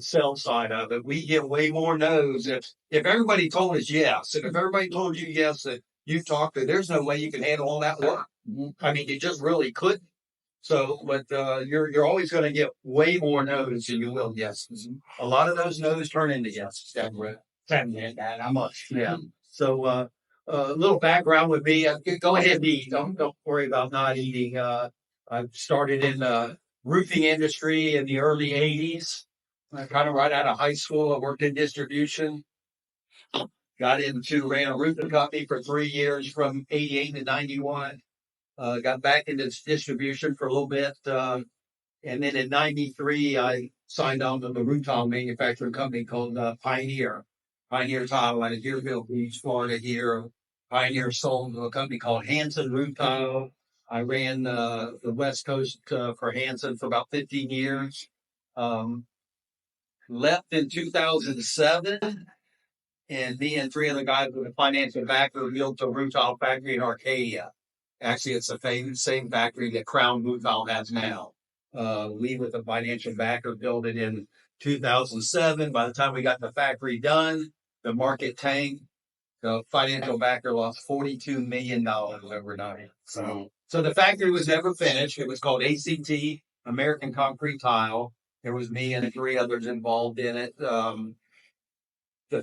sell side of it. We get way more no's. If everybody told us yes, and if everybody told you yes that you talked to, there's no way you can handle all that work. I mean, you just really couldn't. So, but you're always going to get way more no's than you will yeses. A lot of those no's turn into yeses. That how much? Yeah. So, a little background would be go ahead and eat. Don't worry about not eating. I started in the roofing industry in the early '80s. Kind of right out of high school. I worked in distribution. Ran a roofing company for 3 years from '88 to '91. Got back into distribution for a little bit. And then in '93, I signed on to the roof tile manufacturing company called Pioneer. Pioneer Tile out of Deerfield Beach, Florida here. Pioneer sold to a company called Hanson Roof Tile. I ran the West Coast for Hanson for about 15 years. Left in 2007, and me and three other guys with a financial backer built a roof tile factory in Arcadia. Actually, it's the same factory that Crown Roof Tile has now. We, with a financial backer, built it in 2007. By the time we got the factory done, the market tanked. The financial backer lost $42 million overnight. So the factory was never finished. It was called ACT, American Concrete Tile. There was me and three others involved in it. The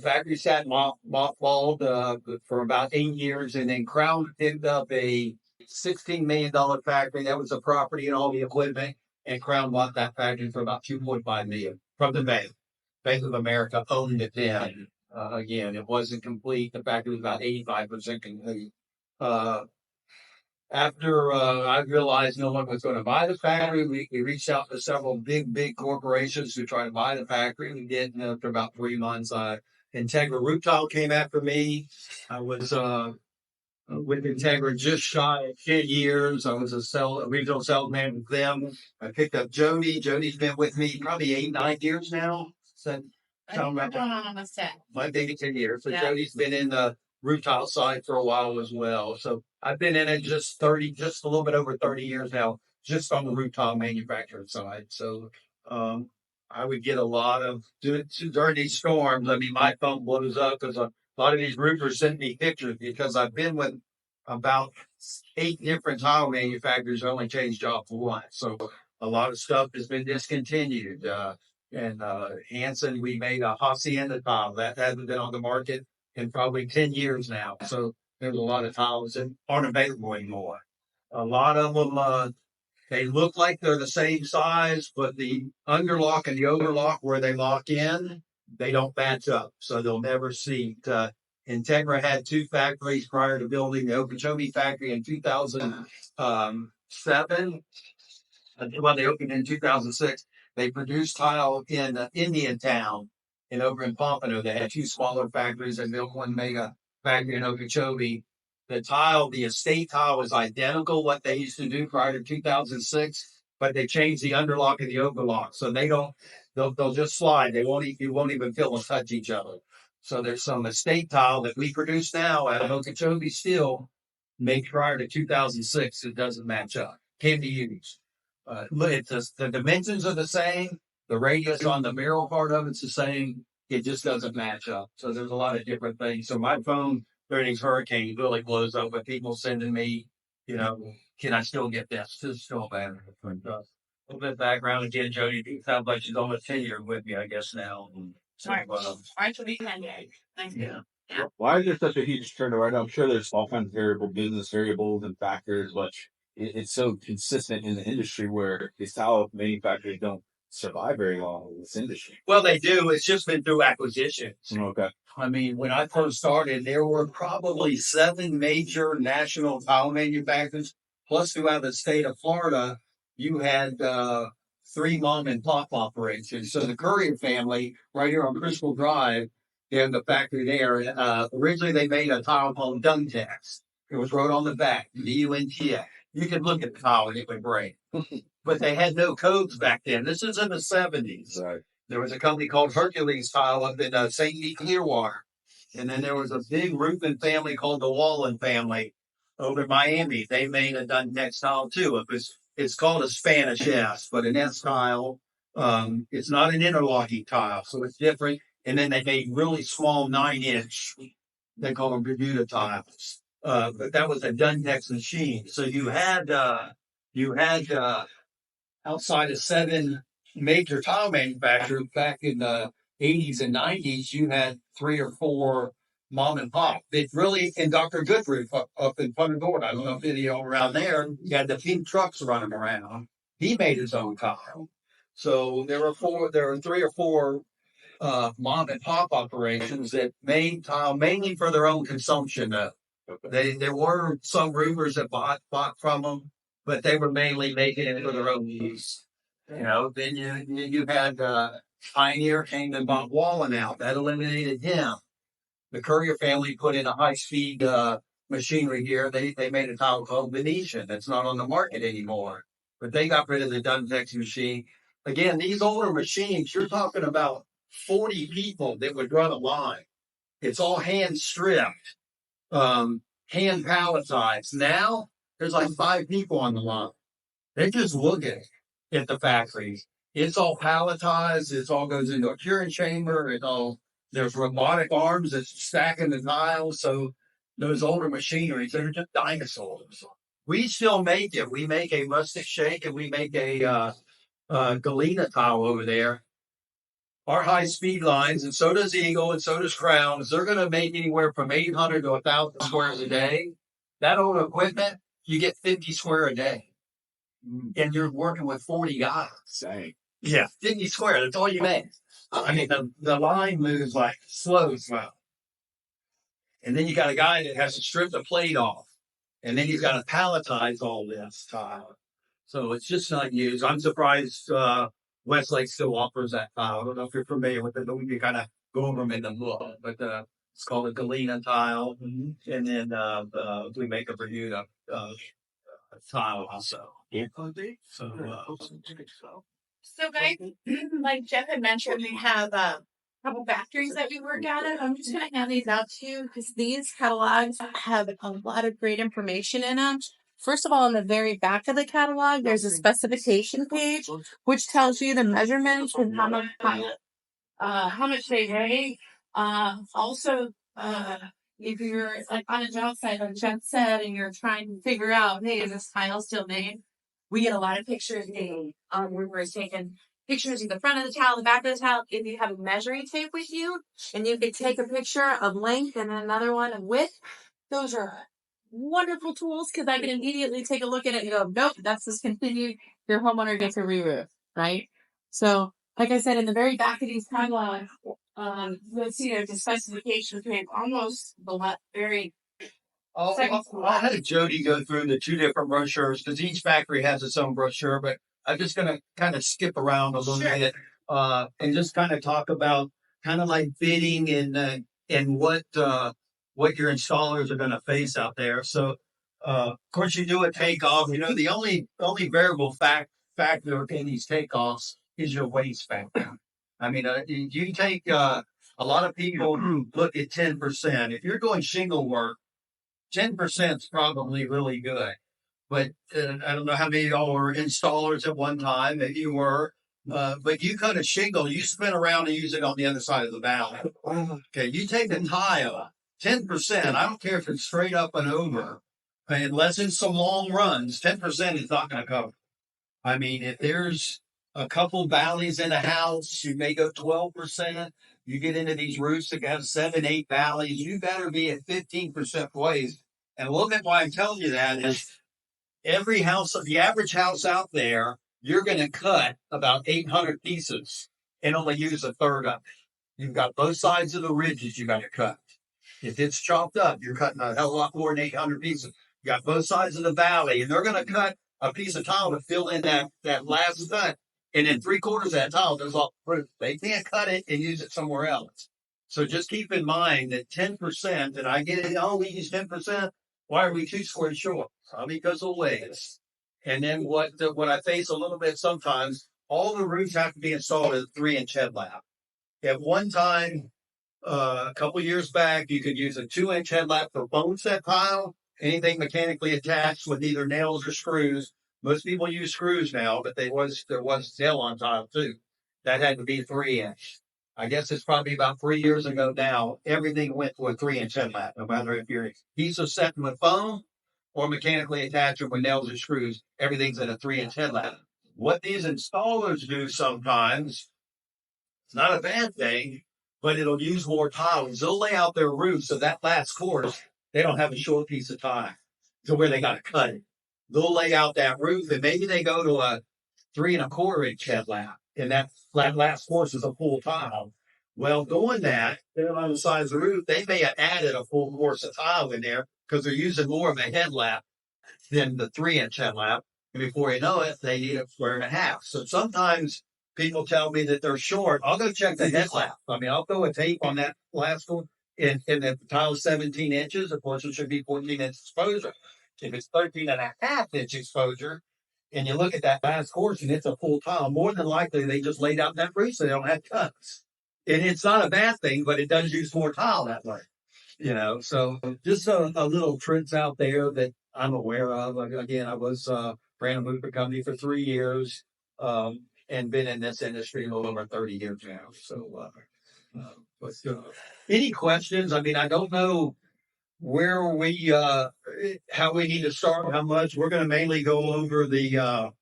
factory sat mothballed for about 8 years, and then Crown picked up a $16 million factory. That was the property and all the equipment, and Crown bought that factory for about $2.5 million from the bank. Bank of America owned it then. Again, it wasn't complete. The factory was about 85% complete. After I realized no one was going to buy the factory, we reached out to several big corporations to try to buy the factory. We did. And after about 3 months, Integra Roof Tile came after me. I was with Integra just shy of 10 years. I was a regional salesman with them. I picked up Jody. Jody's been with me probably 8, 9 years now. Might be 10 years. So yeah. Jody's been in the roof tile side for a while as well. So I've been in it just a little bit over 30 years now, just on the roof tile manufacturing side. So I would get a lot of during these storms. I mean, my phone blows up because a lot of these roofers send me pictures because I've been with about 8 different tile manufacturers. I only changed job for one. So a lot of stuff has been discontinued. And Hanson, we made a hacienda tile that hasn't been on the market in probably 10 years now. So there's a lot of tiles that aren't available anymore. A lot of them, they look like they're the same size, but the underlock and the overlock where they lock in, they don't match up. So they'll never seat. Integra had 2 factories prior to building the Okeechobee factory in 2007. Well, they opened in 2006. They produced tile in Indiantown and over in Pompano. They had 2 smaller factories and built one mega factory in Okeechobee. The estate tile was identical what they used to do prior to 2006, but they changed the underlock and the overlock. So they'll just slide. You won't even feel them touch each other. So there's some estate tile that we produce now out of Okeechobee Steel made prior to 2006. It doesn't match up. Can be used. The dimensions are the same. The radius on the mural part of it's the same. It just doesn't match up. So there's a lot of different things. So my phone during these hurricanes really blows up with people sending me, can I still get this? This is still bad. A little bit of background again, Jody. It sounds like she's almost 10 years with me, I guess now. So, March will be 10 days. Thank you. Yeah. Why is there such a huge turnover? I'm sure there's all kinds of business variables and factors, but it's so consistent in the industry where these tile manufacturers don't survive very long in this industry. Well, they do. It's just been through acquisitions. Okay. I mean, when I first started, there were probably 7 major national tile manufacturers. Plus, throughout the state of Florida, you had 3 mom and pop operations. So the Courier family, right here on Crystal Drive, they have the factory there. Originally, they made a tile called Duntex. It was wrote on the back, DUNTX. You could look at the tile and it would break. But they had no codes back then. This is in the 70s. Right. There was a company called Hercules Tile up in St. Pete, Clearwater. And then there was a big roofing family called the Wallen family over in Miami. They made a Duntex tile too. It's called a Spanish S, but an S tile. It's not an interlocking tile, so it's different. And then they made really small 9-inch, they call them Bermuda tiles. But that was a Duntex machine. So you had outside of 7 major tile manufacturers back in the 80s and 90s, you had 3 or 4 mom and pop. It really, in Dr. Goodroof up in Punta Gorda, I don't know if any of you around there, you had the pink trucks running around. He made his own tile. So there were 3 or 4 mom and pop operations that made tile mainly for their own consumption. There were some roofers that bought from them, but they were mainly making it for their own use. Then you had Pioneer came and bought Wallen out. That eliminated him. The Courier family put in a high speed machinery here. They made a tile called Venetian that's not on the market anymore. But they got rid of the Duntex machine. Again, these older machines, you're talking about 40 people that would run a line. It's all hand stripped, hand palletized. Now there's like 5 people on the line. They're just looking at the factories. It's all palletized. It all goes into a curing chamber. There's robotic arms that's stacking the tiles. So those older machineries, they're just dinosaurs. We still make it. We make a rustic shake and we make a Galena tile over there. Our high speed lines, and so does Eagle, and so does Crowns. They're going to make anywhere from 800 to 1,000 squares a day. That old equipment, you get 50 square a day, and you're working with 40 guys. Dang. Yeah, 50 square. That's all you make. I mean, the line moves like slow. And then you got a guy that has to strip the plate off, and then he's got to palletize all this tile. So it's just not used. I'm surprised Westlake still offers that tile. I don't know if you're familiar with it, but we can kind of go over them in the book. But it's called a Galena tile, and then we make a Bermuda tile also. So guys, like Jeff had mentioned, we have a couple factories that we work out of. I'm just going to hand these out to you because these catalogs have a lot of great information in them. First of all, on the very back of the catalog, there's a specification page, which tells you the measurements and how much they weigh. Also, if you're like on a job site, like Jeff said, and you're trying to figure out, hey, is this tile still made? We get a lot of pictures made where we're taking pictures of the front of the tile, the back of the tile. If you have a measuring tape with you, and you could take a picture of length and another one of width, those are wonderful tools because I can immediately take a look at it and go, nope, that's discontinued. Your homeowner gets a re-roof, right? So, like I said, in the very back of these catalogs, you'll see there's a specification page almost the very. I'll have Jody go through the 2 different brochures because each factory has its own brochure, but I'm just going to kind of skip around a little bit and just kind of talk about kind of like bidding and what your installers are going to face out there. So, of course, you do a takeoff. The only variable factor in these takeoffs is your waste factor. I mean, you take a lot of people look at 10%. If you're doing shingle work, 10% is probably really good. But I don't know how many of y'all were installers at one time. Maybe you were. But you cut a shingle, you spin around and use it on the other side of the valley. Okay, you take a tile, 10%, I don't care if it's straight up and over, unless it's some long runs, 10% is not going to cover. I mean, if there's a couple valleys in a house, you may go 12%. You get into these roofs that have 7, 8 valleys, you better be at 15% waste. And look at why I'm telling you that is every house, the average house out there, you're going to cut about 800 pieces and only use a third of it. You've got both sides of the ridges you got to cut. If it's chopped up, you're cutting a hell of a lot more than 800 pieces. You got both sides of the valley, and they're going to cut a piece of tile to fill in that last cut. And then 3/4 of that tile goes off the roof. They can't cut it and use it somewhere else. So just keep in mind that 10%, and I get it, we use 10%. Why are we 2 squares short? Probably because of waste. And then what I face a little bit sometimes, all the roofs have to be installed at a 3-inch headlamp. At one time, a couple years back, you could use a 2-inch headlamp for bone set tile. Anything mechanically attached with either nails or screws Most people use screws now, but there was nail on tile too. That had to be 3 inch. I guess it's probably about 3 years ago now. Everything went to a 3 inch headlamp, no matter if you're adhesive setting with foam or mechanically attached with nails or screws. Everything's at a 3 inch headlamp. What these installers do sometimes, it's not a bad thing, but it'll use more tiles. They'll lay out their roof so that last course, they don't have a short piece of tile to where they got to cut it. They'll lay out that roof and maybe they go to a 3 1/4 inch headlamp and that last course is a full tile. Well, doing that, depending on the size of the roof, they may have added a full course of tile in there because they're using more of a headlamp than the 3 inch headlamp. And before you know it, they need a 1/4. So sometimes people tell me that they're short. I'll go check the headlamp. I mean, I'll throw a tape on that last one. And the tile is 17 inches. Of course, it should be 14 inch exposure. If it's 13 1/2 inch exposure, and you look at that last course and it's a full tile, more than likely they just laid out that roof so they don't have cuts. And it's not a bad thing, but it does use more tile that way. So just a little trends out there that I'm aware of. Again, I was ran a moving company for 3 years, and been in this industry a little over 30 years now. So, but any questions? I mean, I don't know where we, how we need to start, how much. We're going to mainly go over the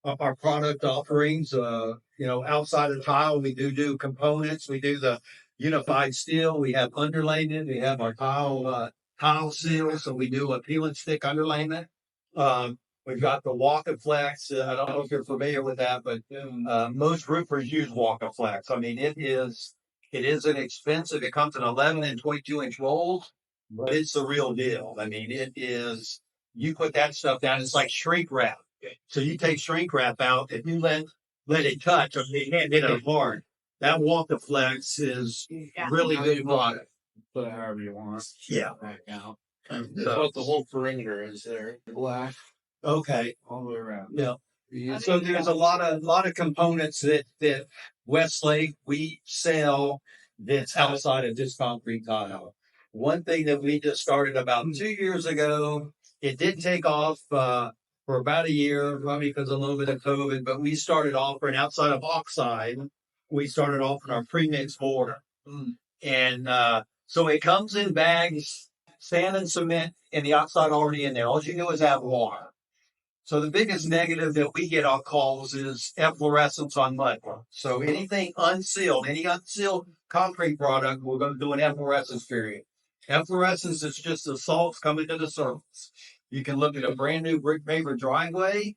our product offerings. Outside of tile, we do components. We do the unified steel. We have underlayment. We have our tile seal. So we do a peel and stick underlayment. We've got the Walk-and-Flex. I don't know if you're familiar with that, but most roofers use Walk-and-Flex. I mean, it is inexpensive. It comes in 11 and 22 inch rolls, but it's the real deal. I mean, it is. You put that stuff down, it's like shrink wrap. So you take shrink wrap out, if you let it touch, or you can't get it apart. That Walk-and-Flex is really good product. Put it however you want. Yeah. Back out. So, But the whole perimeter is there, black okay. all the way around. Yeah. So there's a lot of components that Westlake we sell that's outside of just concrete tile. One thing that we just started about 2 years ago, it did take off for about a year, probably because of a little bit of COVID, but we started offering outside of oxide, we started offering our premix mortar. And so it comes in bags, sand and cement, and the oxide already in there. All you do is add water. So the biggest negative that we get on calls is efflorescence on mud. So anything unsealed, any unsealed concrete product, we're going to do an efflorescence period. Efflorescence is just the salts coming to the surface. You can look at a brand new brick paver driveway.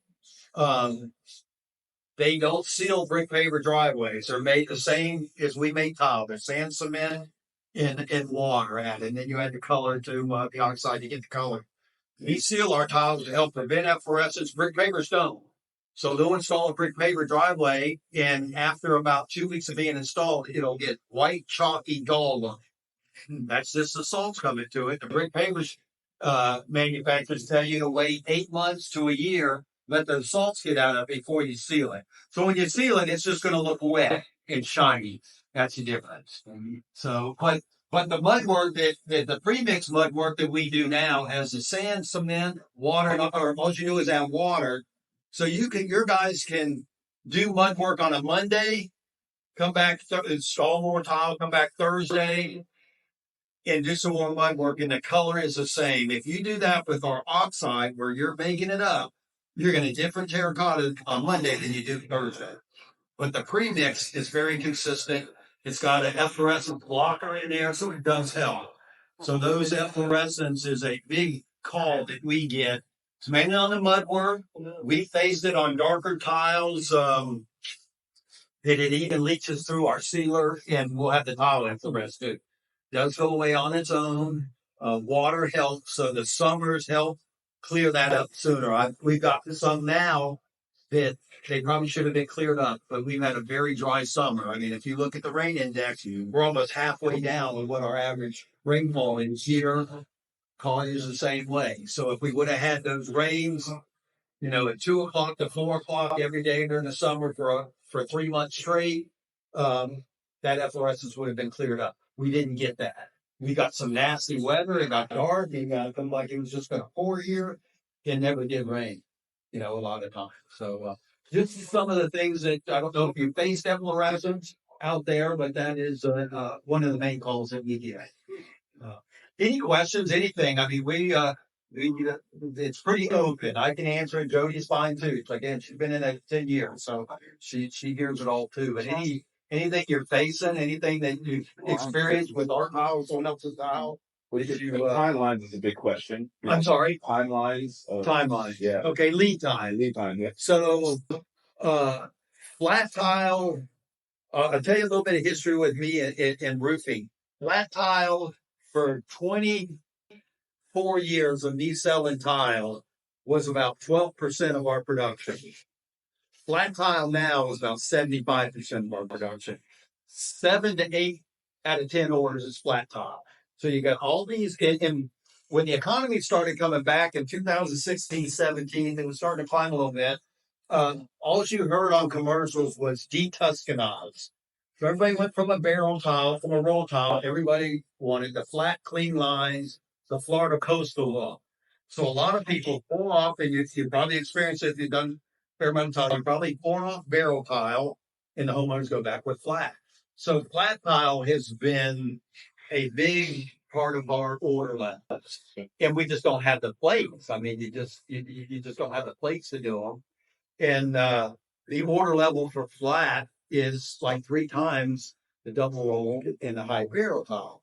They don't seal brick paver driveways. They're made the same as we make tile. They're sand, cement, and water added. And then you add the color to the oxide to get the color. We seal our tiles to help prevent efflorescence. Brick pavers don't. So they'll install a brick paver driveway, and after about 2 weeks of being installed, it'll get white, chalky, dull look. That's just the salts coming to it. The brick pavers manufacturers tell you to wait 8 months to a year, let those salts get out of it before you seal it. So when you seal it, it's just going to look wet and shiny. That's the difference. So, but the mud work the premix mud work that we do now has the sand, cement, water, or all you do is add water. So your guys can do mud work on a Monday, come back, install more tile, come back Thursday, and do some more mud work, and the color is the same. If you do that with our oxide, where you're making it up, you're going to different terracotta on Monday than you do Thursday. But the premix is very consistent. It's got an efflorescence blocker in there, so it does help. So those efflorescence is a big call that we get. It's mainly on the mud work. We phased it on darker tiles. That it even leaches through our sealer, and we'll have the tile efflorescence too. Does go away on its own. Water helps, so the summers help clear that up sooner. We've got some now that they probably should have been cleared up, but we've had a very dry summer. I mean, if you look at the rain index, we're almost halfway down with what our average rainfall is here. Colony is the same way. So if we would have had those rains, at 2 o'clock to 4 o'clock every day during the summer for 3 months straight, that efflorescence would have been cleared up. We didn't get that. We got some nasty weather. It got dark. It got like it was just going to pour here. It never did rain. a lot of times. So, just some of the things that I don't know if you face efflorescence out there, but that is one of the main calls that we get. Uh, any questions, anything? I mean, it's pretty open. I can answer it. Jody's fine too. Again, she's been in it 10 years, so she hears it all too. But anything you're facing, anything that you experience with our tile or someone else's tile, Timelines is a big question. I'm sorry, Timelines. timeline. Yeah. Okay, lead time. Lead time. Yeah. So, flat tile. I'll tell you a little bit of history with me in roofing. Flat tile for 24 years of me selling tile was about 12% of our production. Flat tile now is about 75% of our production. 7 to 8 out of 10 orders is flat tile. So you got all these, and when the economy started coming back in 2016, 17, it was starting to climb a little bit. All you heard on commercials was detuscanize. So everybody went from a barrel tile, from a roll tile. Everybody wanted the flat, clean lines, the Florida coastal look. So a lot of people pull off, and you probably experienced it if you've done fair amount of tile. You probably pour off barrel tile, and the homeowners go back with flat. So flat tile has been a big part of our order levels, and we just don't have the plates. I mean, you just don't have the plates to do them. And the order level for flat is like 3 times the double roll and the high barrel tile.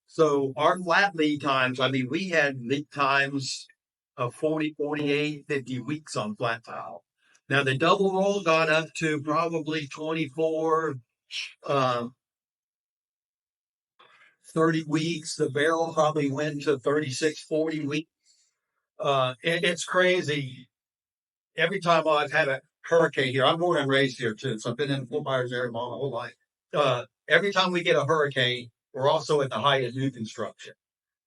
So our flat lead times, I mean, we had lead times of 40, 48, 50 weeks on flat tile. Now the double roll got up to probably 24, 30 weeks. The barrel probably went to 36, 40 weeks. It's crazy. Every time I've had a hurricane here, I'm born and raised here too, so I've been in Fort Myers area my whole life. Every time we get a hurricane, we're also at the height of new construction.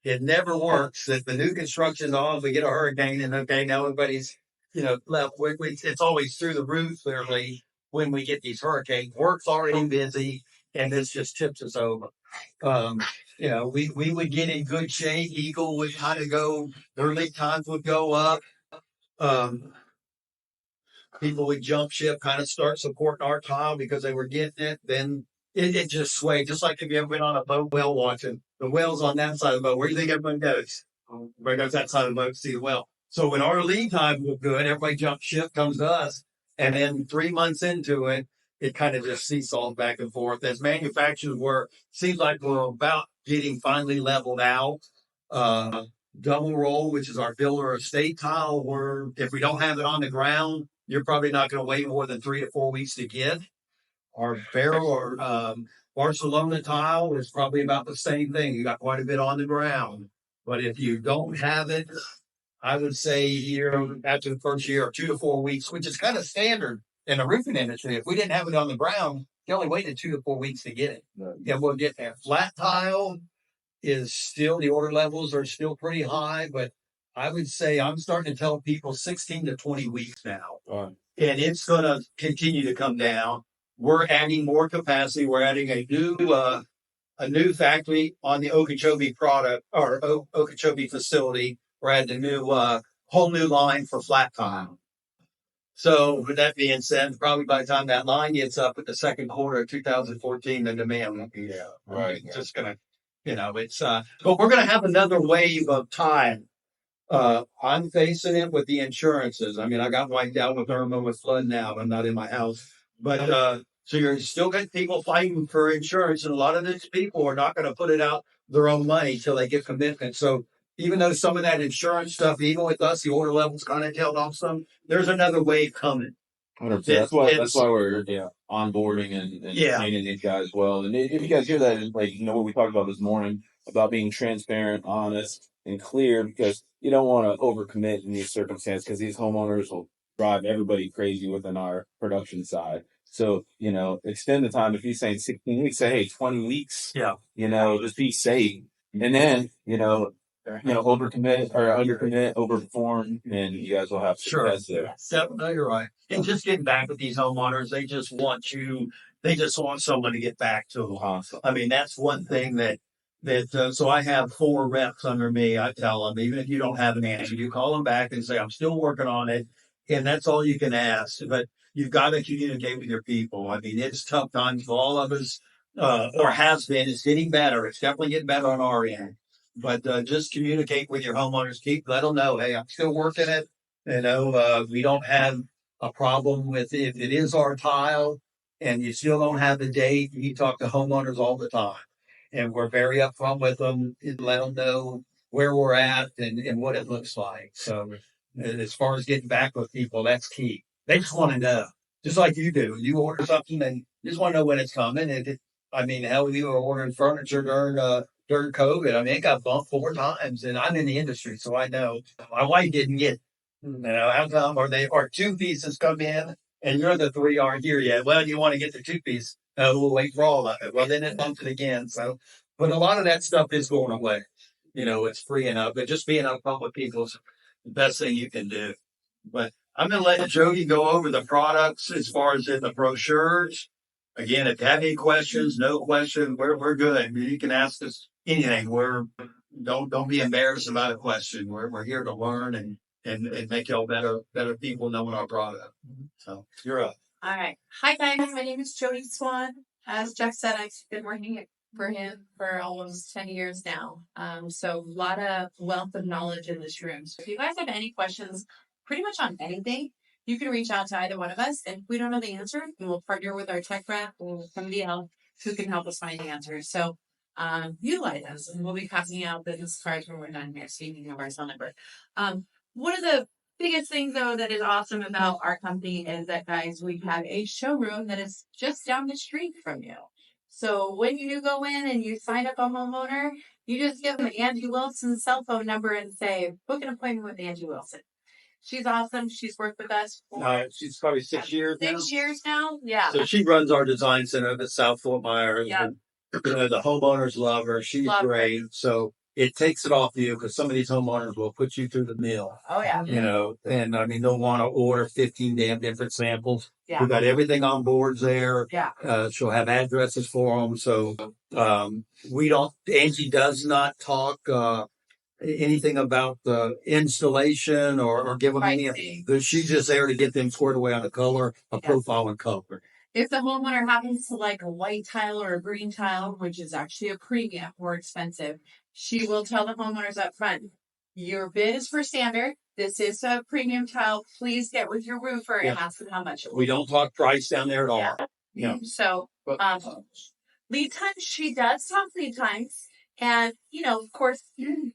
It never works that the new construction's on, we get a hurricane, and okay, now everybody's left. It's always through the roof, literally, when we get these hurricanes. Work's already busy, and this just tips us over. We would get in good shape. Eagle would kind of go, their lead times would go up. People would jump ship, kind of start supporting our tile because they were getting it. Then it just swayed. Just like if you ever been on a boat whale watching, the whale's on that side of the boat. Where do you think everyone goes? Everybody goes that side of the boat to see the whale. So when our lead time was good, everybody jumped ship, comes to us. And then 3 months into it, it kind of just seesawed back and forth. As manufacturers seems like we're about getting finally leveled out. Double roll, which is our builder estate tile, where if we don't have it on the ground, you're probably not going to wait more than 3 to 4 weeks to get. Our barrel or Barcelona tile is probably about the same thing. You got quite a bit on the ground. But if you don't have it, I would say here after the first year, 2 to 4 weeks, which is kind of standard in the roofing industry. If we didn't have it on the ground, you only waited 2 to 4 weeks to get it. Right. Yeah, we'll get there. Flat tile is still, the order levels are still pretty high, but I would say I'm starting to tell people 16 to 20 weeks now. Right. And it's going to continue to come down. We're adding more capacity. We're adding a new factory on the Okeechobee Okeechobee facility. We're adding a new whole new line for flat tile. So with that being said, probably by the time that line gets up at the second quarter of 2014, the demand won't be there. Right. It's just going to, but we're going to have another wave of time. I'm facing it with the insurances. I mean, I got wiped out with Irma with flood now. I'm not in my house, but, so you're still got people fighting for insurance, and a lot of these people are not going to put it out their own money till they get commitment. So even though some of that insurance stuff, even with us, the order levels kind of tailed off some, there's another wave coming. 100%. That's why we're onboarding and training these guys well. And if you guys hear that, what we talked about this morning about being transparent, honest, and clear, because you don't want to overcommit in these circumstances, because these homeowners will drive everybody crazy within our production side. So, extend the time. If you're saying 16 weeks, say, hey, 20 weeks. Yeah. Just be safe. And then, overcommit or undercommit, overperform, and you guys will have success there. No, you're right. And just getting back with these homeowners, they just want someone to get back to them. Awesome. I mean, that's one thing so I have 4 reps under me. I tell them, even if you don't have an answer, you call them back and say, I'm still working on it. And that's all you can ask. But you've got to communicate with your people. I mean, it's tough times for all of us, or has been. It's getting better. It's definitely getting better on our end. But just communicate with your homeowners. Let them know, hey, I'm still working it. We don't have a problem with if it is our tile and you still don't have the date. You talk to homeowners all the time. And we're very upfront with them and let them know where we're at and what it looks like. So as far as getting back with people, that's key. They just want to know, just like you do. You order something and you just want to know when it's coming. I mean, hell, we were ordering furniture during COVID. I mean, it got bumped 4 times, and I'm in the industry, so I know. My wife didn't get, how come? Or 2 pieces come in, and you're the 3 aren't here yet. Well, you want to get the 2 piece. We'll wait for all of it. Well, then it bumped it again. So, but a lot of that stuff is going away. It's freeing up, but just being upfront with people is the best thing you can do. But I'm going to let Jody go over the products as far as in the brochures. Again, if you have any questions, no questions, we're good. You can ask us anything. Don't be embarrassed about a question. We're here to learn and make y'all better people knowing our product. So you're up. All right. Hi, guys. My name is Jody Swan. As Jeff said, I've been working for him for almost 10 years now. So a lot of wealth of knowledge in this room. So if you guys have any questions, pretty much on anything, you can reach out to either one of us. And if we don't know the answer, we will partner with our tech rep or somebody else who can help us find the answer. So utilize us, and we'll be passing out business cards when we're done here, so you can have our cell number. One of the biggest thing though that is awesome about our company is that, guys, we have a showroom that is just down the street from you. So when you go in and you sign up a homeowner, you just give them Angie Wilson's cell phone number and say, book an appointment with Angie Wilson. She's awesome. She's worked with us for She's probably 6 years now. 6 years now. Yeah. So she runs our design center at South Fort Myers. Yeah. And, the homeowners love her. She's Love her. great. So it takes it off you because some of these homeowners will put you through the mill. Oh, yeah. And I mean, they'll want to order 15 damn different samples. Yeah. We've got everything on boards there. Yeah. She'll have addresses for them. So Angie does not talk anything about the installation or give them any. She's just there to get them squared away on the color, profile and color. If the homeowner happens to like a white tile or a green tile, which is actually a premium, more expensive, she will tell the homeowners up front, your bid is for standard. This is a premium tile. Please get with your roofer and ask them how much it will. We don't talk price down there at all. Yeah. So, lead times, she does talk lead times. And, of course,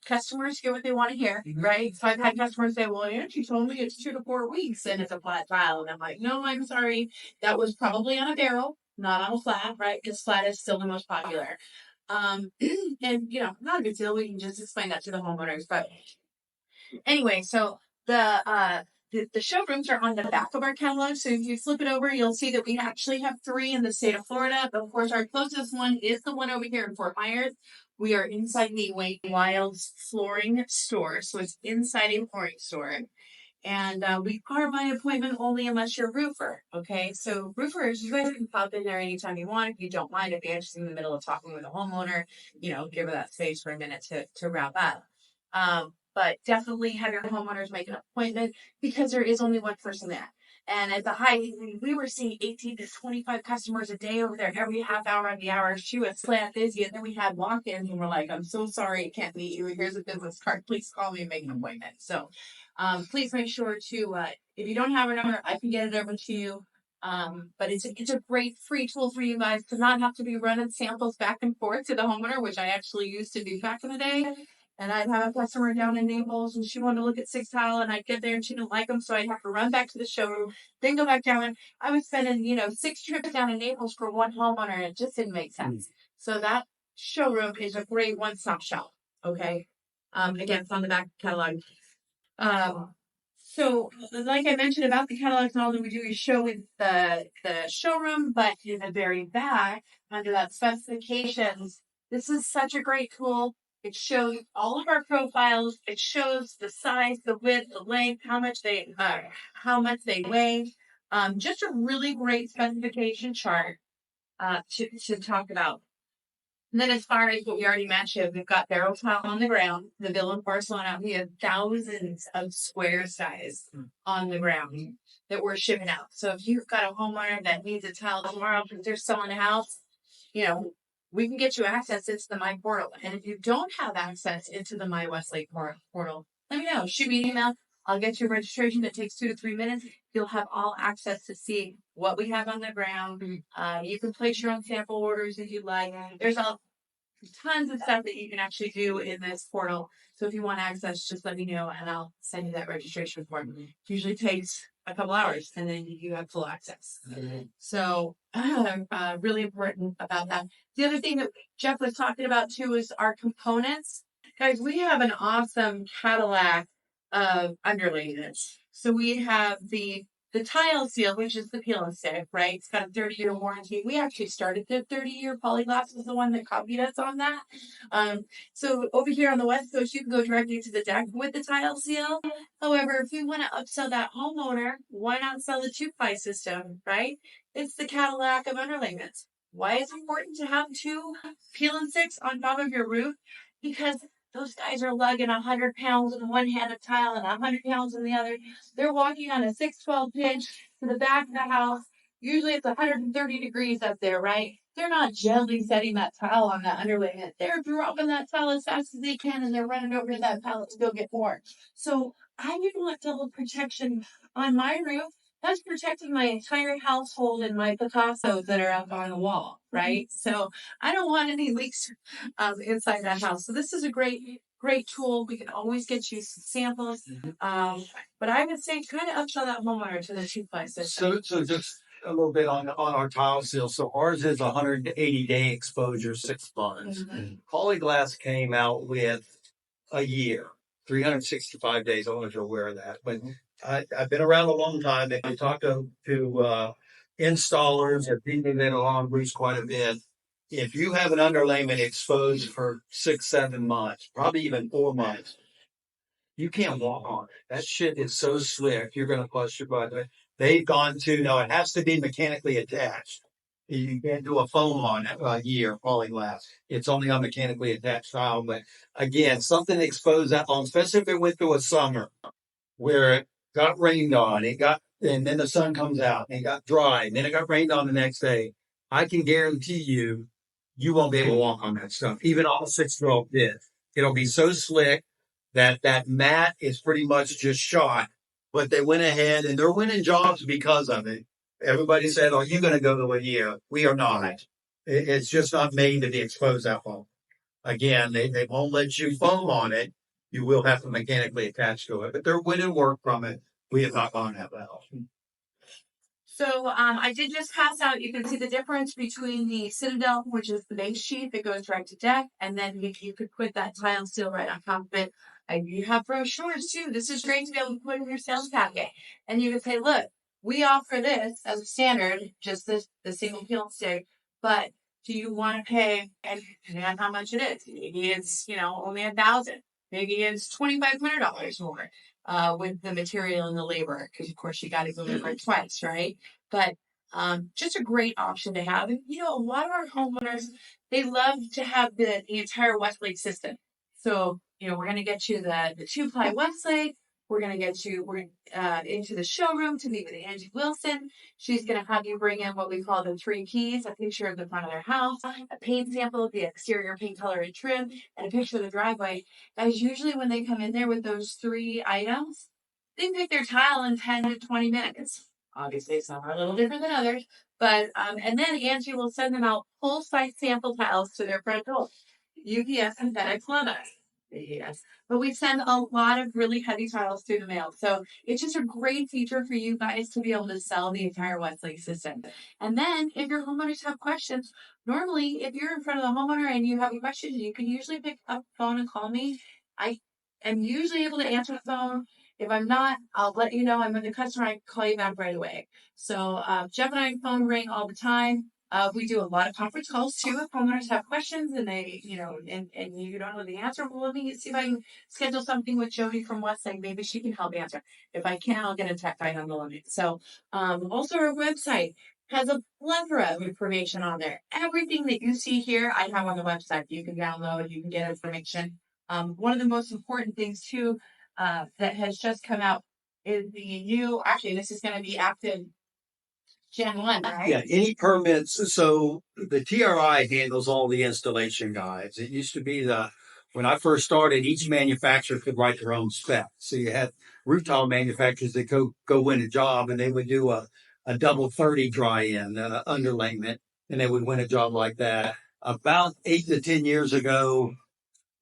customers get what they want to hear, right? So I've had customers say, well, Angie told me it's 2 to 4 weeks and it's a flat tile. And I'm like, no, I'm sorry. That was probably on a barrel, not on a flat, right? Because flat is still the most popular. And, not a big deal. We can just explain that to the homeowners. But anyway, so the showrooms are on the back of our catalog. So if you flip it over, you'll see that we actually have 3 in the state of Florida. But of course, our closest one is the one over here in Fort Myers. We are inside the Wayne Wilds flooring store. So it's inside a flooring store. And we are by appointment only unless you're a roofer. Okay. So roofers, you guys can pop in there anytime you want. If you don't mind, if you're just in the middle of talking with a homeowner, give her that space for a minute to wrap up. But definitely have your homeowners make an appointment because there is only one person there. And at the height, we were seeing 18 to 25 customers a day over there every half hour on the hour. She was flat busy. And then we had walk-ins and we're like, I'm so sorry I can't meet you. Here's a business card. Please call me and make an appointment. So please make sure to, if you don't have her number, I can get it over to you. But it's a great free tool for you guys to not have to be running samples back and forth to the homeowner, which I actually used to do back in the day. And I'd have a customer down in Naples and she wanted to look at 6 tile and I'd get there and she didn't like them. So I'd have to run back to the showroom, then go back down. I was spending, 6 trips down in Naples for one homeowner and it just didn't make sense. So that showroom is a great one-stop shop. Okay. Again, it's on the back catalog. So like I mentioned about the catalogs and all that we do is show with the showroom, but in the very back under that specifications, this is such a great tool. It shows all of our profiles. It shows the size, the width, the length, how much they weigh. Just a really great specification chart to talk about. And then as far as what we already mentioned, we've got barrel tile on the ground, the bill and porcelain out. We have thousands of square size on the ground that we're shipping out. So if you've got a homeowner that needs a tile tomorrow because they're selling a house, you know, we can get you access into the My Portal. And if you don't have access into the My Westlake portal, let me know. Shoot me an email. I'll get you a registration that takes 2 to 3 minutes. You'll have all access to see what we have on the ground. You can place your own sample orders if you like. There's tons of stuff that you can actually do in this portal. So if you want access, just let me know and I'll send you that registration form. It usually takes a couple hours and then you have full access. So really important about that. The other thing that Jeff was talking about too is our components. Guys, we have an awesome Cadillac of underlayments. So we have the tile seal, which is the peel and stick, right? It's got a 30-year warranty. We actually started the 30-year. Polyglass was the one that copied us on that. So over here on the West Coast, you can go directly to the deck with the tile seal. However, if we want to upsell that homeowner, why not sell the 2-ply system, right? It's the Cadillac of underlayments. Why is it important to have 2 peel and sticks on top of your roof? Because those guys are lugging 100 pounds in one hand of tile and 100 pounds in the other. They're walking on a 612 pinch to the back of the house. Usually it's 130 degrees up there, right? They're not gently setting that tile on that underlayment. They're dropping that tile as fast as they can and they're running over to that pallet to go get more. So I need to want double protection on my roof. That's protecting my entire household and my Picassos that are up on the wall, right? So I don't want any leaks inside that house. So this is a great tool. We can always get you some samples. But I would say kind of upsell that homeowner to the 2-ply system. So just a little bit on our tile seal. So ours is 180-day exposure, 6 months. Polyglass came out with a year, 365 days. I don't know if you're aware of that, but I've been around a long time. If you talk to installers and people that are on roofs quite a bit, if you have an underlayment exposed for 6, 7 months, probably even 4 months, you can't walk on it. That shit is so slick. You're going to bust your butt. They've gone to, no, it has to be mechanically attached. You can't do a foam on it a year, polyglass. It's only on mechanically attached tile. But again, something exposed that long, especially if it went through a summer where it got rained on, and then the sun comes out and it got dry, and then it got rained on the next day. I can guarantee you won't be able to walk on that stuff, even all 612 did. It'll be so slick that mat is pretty much just shot, but they went ahead and they're winning jobs because of it. Everybody said, "Oh, you're going to go to a year." We are not. It's just not made to be exposed that long. Again, they won't let you foam on it. You will have to mechanically attach to it, but they're winning work from it. We have not gone that well. So I did just pass out. You can see the difference between the Citadel, which is the base sheet that goes right to deck, and then you could put that tile seal right on top of it. And you have brochures too. This is great to be able to put in your sales packet. And you can say, look, we offer this as a standard, just the single peel stick, but do you want to pay and how much it is? Maybe it's, only 1,000. Maybe it's $2,500 more. With the material and the labor, because of course you got to go over it twice, right? But just a great option to have. And, a lot of our homeowners, they love to have the entire Westlake system. So, we're going to get you the 2-ply Westlake. We're going to get you into the showroom to meet with Angie Wilson. She's going to have you bring in what we call the 3 keys, a picture of the front of their house, a paint sample of the exterior paint color and trim, and a picture of the driveway. Guys, usually when they come in there with those 3 items, they pick their tile in 10 to 20 minutes. Obviously, some are a little different than others. But, and then Angie will send them out full-size sample tiles to their front door. UPS and FedEx love us. Yes. But we send a lot of really heavy tiles through the mail. So it's just a great feature for you guys to be able to sell the entire Westlake system. And then if your homeowners have questions, normally if you're in front of the homeowner and you have a question, you can usually pick up the phone and call me. I am usually able to answer the phone. If I'm not, I'll let you know I'm with the customer. I can call you back right away. So Jeff and I phone ring all the time. We do a lot of conference calls too. If homeowners have questions and they, and you don't know the answer, well, let me see if I can schedule something with Jody from Westlake. Maybe she can help answer. If I can't, I'll get a tech guy on the limit. So, also our website, has a plethora of information on there. Everything that you see here, I have on the website. You can download, you can get information. One of the most important things too, that has just come out is the new, actually, this is going to be active Gen 1, right? Yeah, any permits. So the TRI handles all the installation guides. It used to be when I first started, each manufacturer could write their own spec. So you had roof tile manufacturers that go win a job and they would do a double 30 dry in underlayment, and they would win a job like that. About 8 to 10 years ago,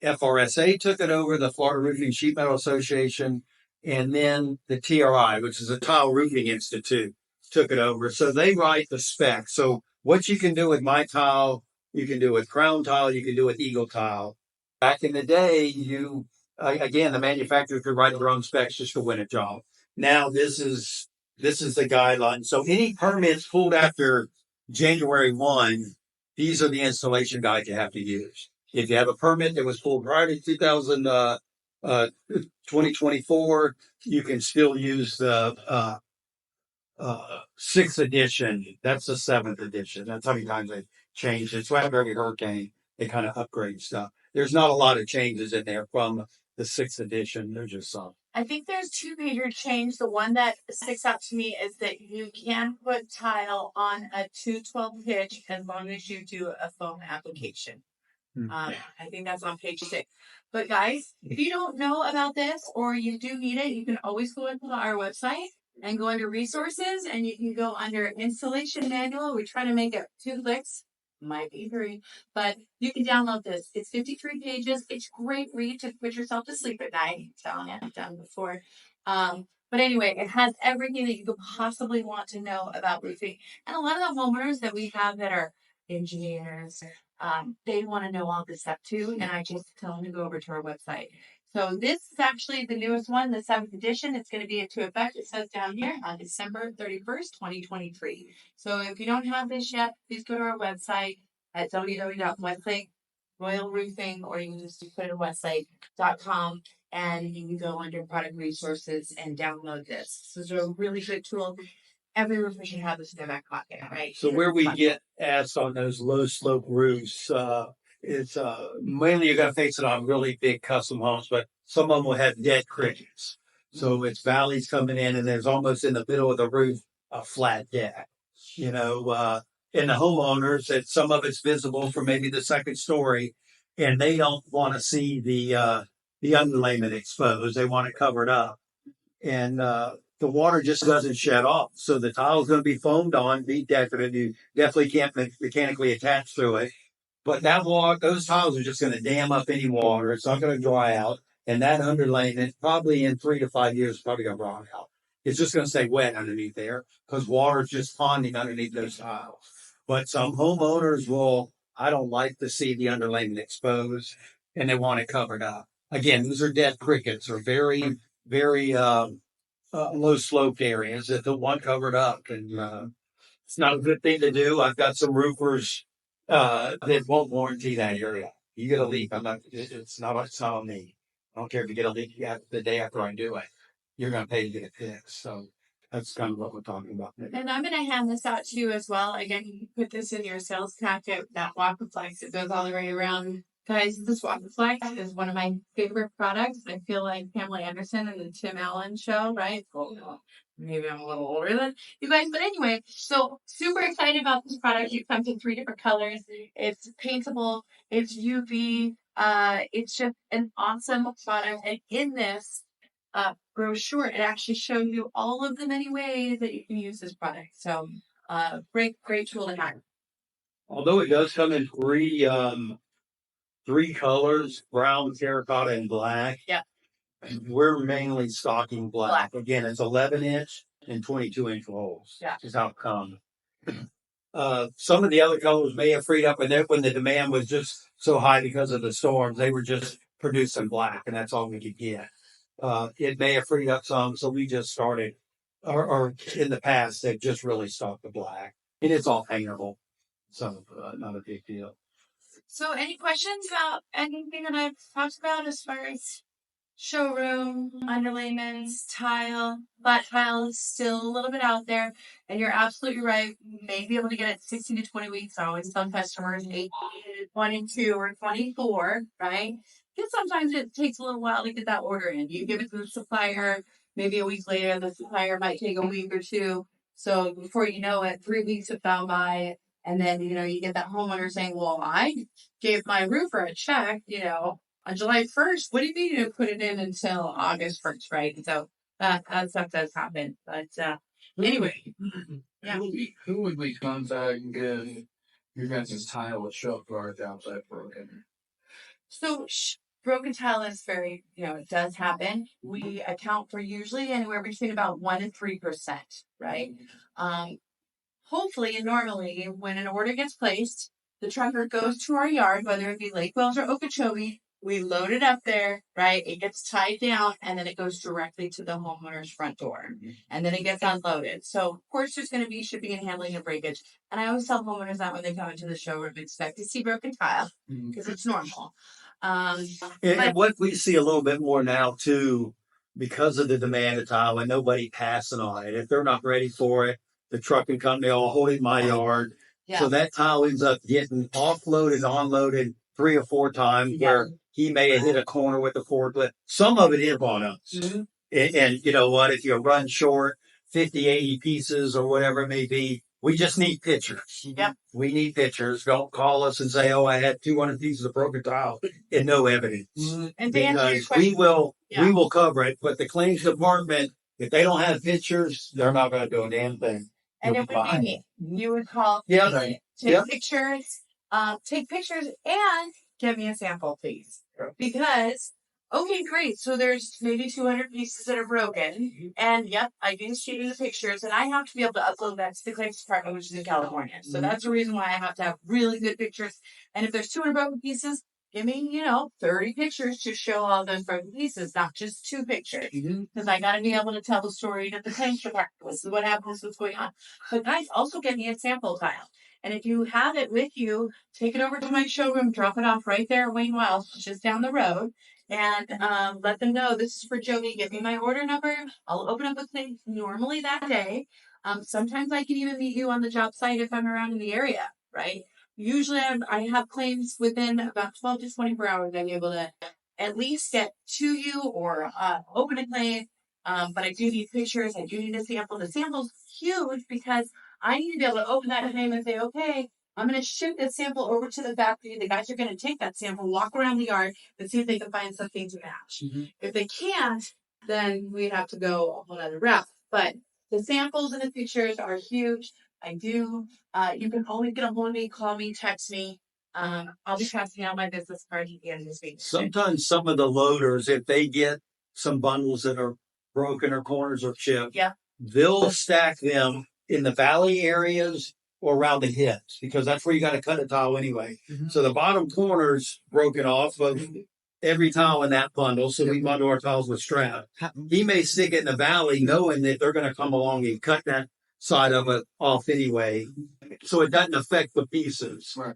FRSA took it over, the Florida Roofing Sheet Metal Association, and then the TRI, which is the Tile Roofing Institute, took it over. So they write the specs. So what you can do with my tile, you can do with crown tile, you can do with eagle tile. Back in the day, again, the manufacturer could write their own specs just to win a job. Now this is the guideline. So any permits pulled after January 1, these are the installation guides you have to use. If you have a permit that was pulled prior to 2024, you can still use the sixth edition. That's the seventh edition. That's how many times they changed it. So after every hurricane, they kind of upgrade stuff. There's not a lot of changes in there from the sixth edition. There's just some. I think there's two major changes. The one that sticks out to me is that you can put tile on a 212 pitch as long as you do a foam application. I think that's on page 6. But guys, if you don't know about this or you do need it, you can always go into our website and go under resources, and you can go under installation manual. We try to make it 2 clicks. Might be 3, but you can download this. It's 53 pages. It's great read to put yourself to sleep at night. I'm telling you, I've done before. But anyway, it has everything that you could possibly want to know about roofing. And a lot of the homeowners that we have that are engineers, they want to know all this stuff too. And I just tell them to go over to our website. So this is actually the newest one, the 7th edition. It's going to be into effect, it says down here, on December 31st, 2023. So if you don't have this yet, please go to our website at www.website Royal Roofing, or you can just put it on website.com, and you can go under product resources and download this. This is a really good tool. Every roofer should have this in their back pocket, right? So where we get asked on those low slope roofs, it's mainly you're going to face it on really big custom homes, but some of them will have dead crickets. So it's valleys coming in, and there's almost in the middle of the roof a flat deck. And the homeowners, that some of it's visible from maybe the second story, and they don't want to see the underlayment exposed. They want it covered up, and the water just doesn't shed off. So the tile is going to be foamed on, be decorative. You definitely can't mechanically attach to it. But those tiles are just going to dam up any water. It's not going to dry out. And that underlayment, probably in 3 to 5 years, is probably going to dry out. It's just going to stay wet underneath there because water is just ponding underneath those tiles. But some homeowners I don't like to see the underlayment exposed, and they want it covered up. Again, those are dead crickets, or very, very low sloped areas that don't want covered up. And it's not a good thing to do. I've got some roofers that won't warranty that area. You get a leak, it's not on me. I don't care if you get a leak the day after I do it. You're going to pay to get it fixed. So that's kind of what we're talking about. And I'm going to hand this out to you as well. Again, you can put this in your sales packet, that Walk-A-Flex. It goes all the way around. Guys, this Walk-A-Flex is one of my favorite products. I feel like Pamela Anderson and the Tim Allen show, right? Oh, maybe I'm a little older than you guys. But anyway, so super excited about this product. It comes in 3 different colors. It's paintable. It's UV. It's just an awesome product. And in this brochure, it actually shows you all of the many ways that you can use this product. So great tool to have. Although it does come in 3 colors, brown, terracotta, and black. Yeah. We're mainly stocking black. Again, it's 11-inch and 22-inch holes. Yeah. Is how it comes. Some of the other colors may have freed up, and then when the demand was just so high because of the storms, they were just producing black, and that's all we could get. It may have freed up some, so we just started, or in the past, they've just really stocked the black. And it's all paintable, so not a big deal. So any questions about anything that I've talked about as far as showroom, underlayments, tile, flat tile is still a little bit out there. And you're absolutely right. You may be able to get it 16 to 20 weeks. I always tell customers 18 to 22 or 24, right? Because sometimes it takes a little while to get that order in. You give it to the supplier, maybe a week later, the supplier might take a week or two. So before you know it, 3 weeks have gone by. And then, you get that homeowner saying, well, I gave my roofer a check, on July 1st. What do you mean you didn't put it in until August 1st, right? So that stuff does happen. But anyway, yeah. Who would we contact if your guys' tile would show up to our job site broken? So broken tile is very, it does happen. We account for usually anywhere between about 1% and 3%, right? Hopefully and normally, when an order gets placed, the trucker goes to our yard, whether it be Lake Wells or Okeechobee. We load it up there, right? It gets tied down, and then it goes directly to the homeowner's front door. And then it gets unloaded. So, of course, there's going to be shipping and handling and breakage. And I always tell homeowners that when they come into the showroom, expect to see broken tile because it's normal. And what we see a little bit more now, too, because of the demand of tile and nobody passing on it. If they're not ready for it, the trucking company will hold it in my yard. Yeah. So that tile ends up getting offloaded, unloaded 3 or 4 times where he may have hit a corner with the forklift. Some of it is on us. Mm-hmm. And you know what? If you run short 50, 80 pieces or whatever it may be, we just need pictures. Yep. We need pictures. Don't call us and say, oh, I had 200 pieces of broken tile and no evidence. Mm-hmm. And because we will cover it. But the claims department, if they don't have pictures, they're not going to do a damn thing. And it would be me. You would call pictures, take pictures and give me a sample, please. Because, okay, great. So there's maybe 200 pieces that are broken. And yep, I do shoot you the pictures. And I have to be able to upload that to the claims department, which is in California. So that's the reason why I have to have really good pictures. And if there's 200 broken pieces, give me, 30 pictures to show all those broken pieces, not just 2 pictures. Because I got to be able to tell the story to the claims department. This is what happens, what's going on. But guys, also get me a sample tile. And if you have it with you, take it over to my showroom, drop it off right there at Wayne Wells, just down the road, and let them know this is for Jody. Give me my order number. I'll open up a claim normally that day. Sometimes I can even meet you on the job site if I'm around in the area, right? Usually I have claims within about 12 to 24 hours. I'm able to at least get to you or open a claim. But I do need pictures. I do need a sample. The sample's huge because I need to be able to open that claim and say, okay, I'm going to ship this sample over to the factory. The guys are going to take that sample, walk around the yard, and see if they can find something to match. Mm-hmm. If they can't, then we'd have to go a whole other route. But the samples and the pictures are huge. I do. You can always get a hold of me, call me, text me. I'll be passing out my business card at the end of this week. Sometimes some of the loaders, if they get some bundles that are broken or corners or chipped, they'll stack them in the valley areas or around the hips because that's where you got to cut a tile anyway. Mm-hmm. So the bottom corner's broken off of every tile in that bundle. So we bundle our tiles with strap. He may stick it in the valley knowing that they're going to come along and cut that side of it off anyway. So it doesn't affect the pieces. Right.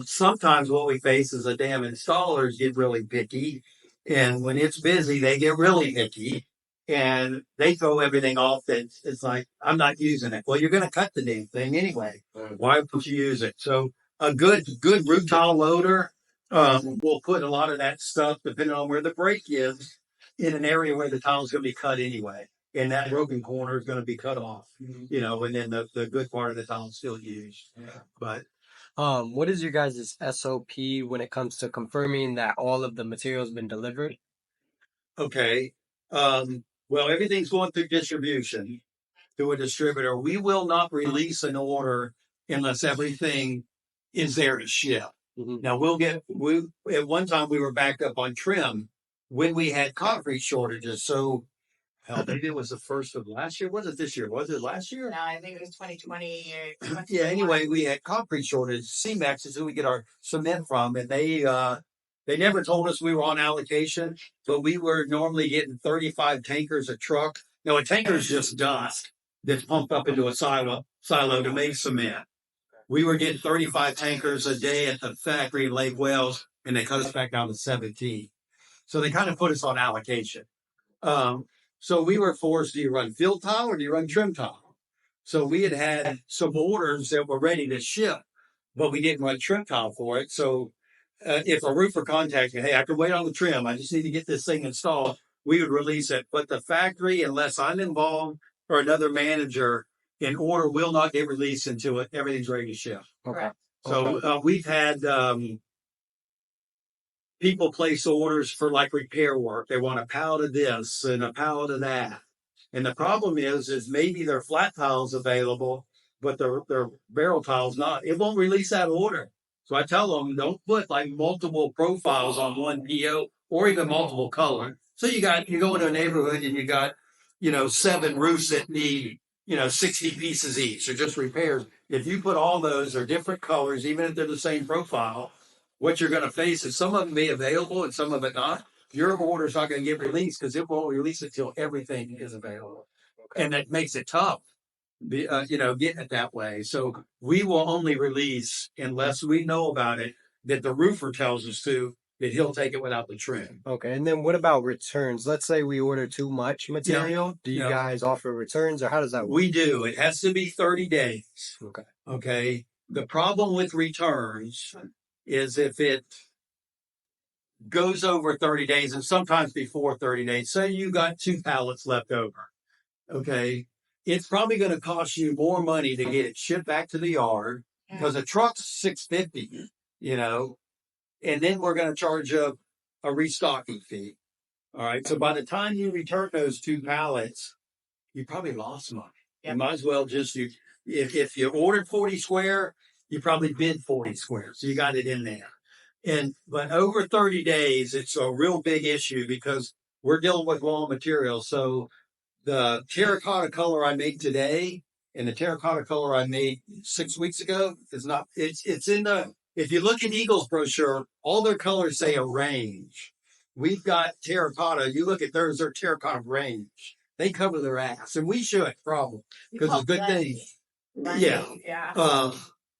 Sometimes what we face is the damn installers get really picky. And when it's busy, they get really picky. And they throw everything off. It's like, I'm not using it. Well, you're going to cut the damn thing anyway. Why would you use it? So a good root tile loader will put a lot of that stuff, depending on where the break is, in an area where the tile is going to be cut anyway. And that broken corner is going to be cut off, and then the good part of the tile is still used. Yeah. But what is your guys' SOP when it comes to confirming that all of the material has been delivered? Okay. Well, everything's going through distribution to a distributor. We will not release an order unless everything is there to ship. Mm-hmm. Now at one time we were backed up on trim when we had concrete shortages. So maybe it was the first of last year. Was it this year? Was it last year? No, I think it was 2020. Yeah. Anyway, we had concrete shortage. C-Max is who we get our cement from, and they never told us we were on allocation, but we were normally getting 35 tankers a truck. Now, a tanker is just dust that's pumped up into a silo to make cement. We were getting 35 tankers a day at the factory in Lake Wells, and they cut us back down to 17. So they kind of put us on allocation. So we were forced, do you run field tile or do you run trim tile? So we had some orders that were ready to ship, but we didn't run trim tile for it. So if a roofer contacted, hey, I can wait on the trim, I just need to get this thing installed, we would release it. But the factory, unless I'm involved or another manager, an order will not get released until everything's ready to ship. Okay. So we've had people place orders for like repair work. They want a pallet of this and a pallet of that. And the problem is maybe their flat tiles available, but their barrel tiles not. It won't release that order. So I tell them, don't put like multiple profiles on one PO or even multiple color. So you go into a neighborhood and you got, 7 roofs that need, 60 pieces each or just repairs. If you put all those or different colors, even if they're the same profile, what you're going to face is some of them be available and some of it not. Your order's not going to get released because it won't release it till everything is available. Okay. And that makes it tough, getting it that way. So we will only release unless we know about it, that the roofer tells us to, that he'll take it without the trim. Okay. And then what about returns? Let's say we order too much material. Do you guys offer returns or how does that work? We do. It has to be 30 days. Okay. Okay. The problem with returns is if it goes over 30 days and sometimes before 30 days, say you got 2 pallets left over. Okay. It's probably going to cost you more money to get it shipped back to the yard because a truck's $650, and then we're going to charge a restocking fee. All right. So by the time you return those 2 pallets, you probably lost money. Yep. You might as well just, if you ordered 40 square, you probably bid 40 square. So you got it in there. But over 30 days, it's a real big issue because we're dealing with raw materials. So the terracotta color I made today and the terracotta color I made 6 weeks ago is not, it's in if you look at Eagle's brochure, all their colors say a range. We've got terracotta. You look at theirs, they're terracotta range. They cover their ass and we should probably because it's a good thing. Yeah.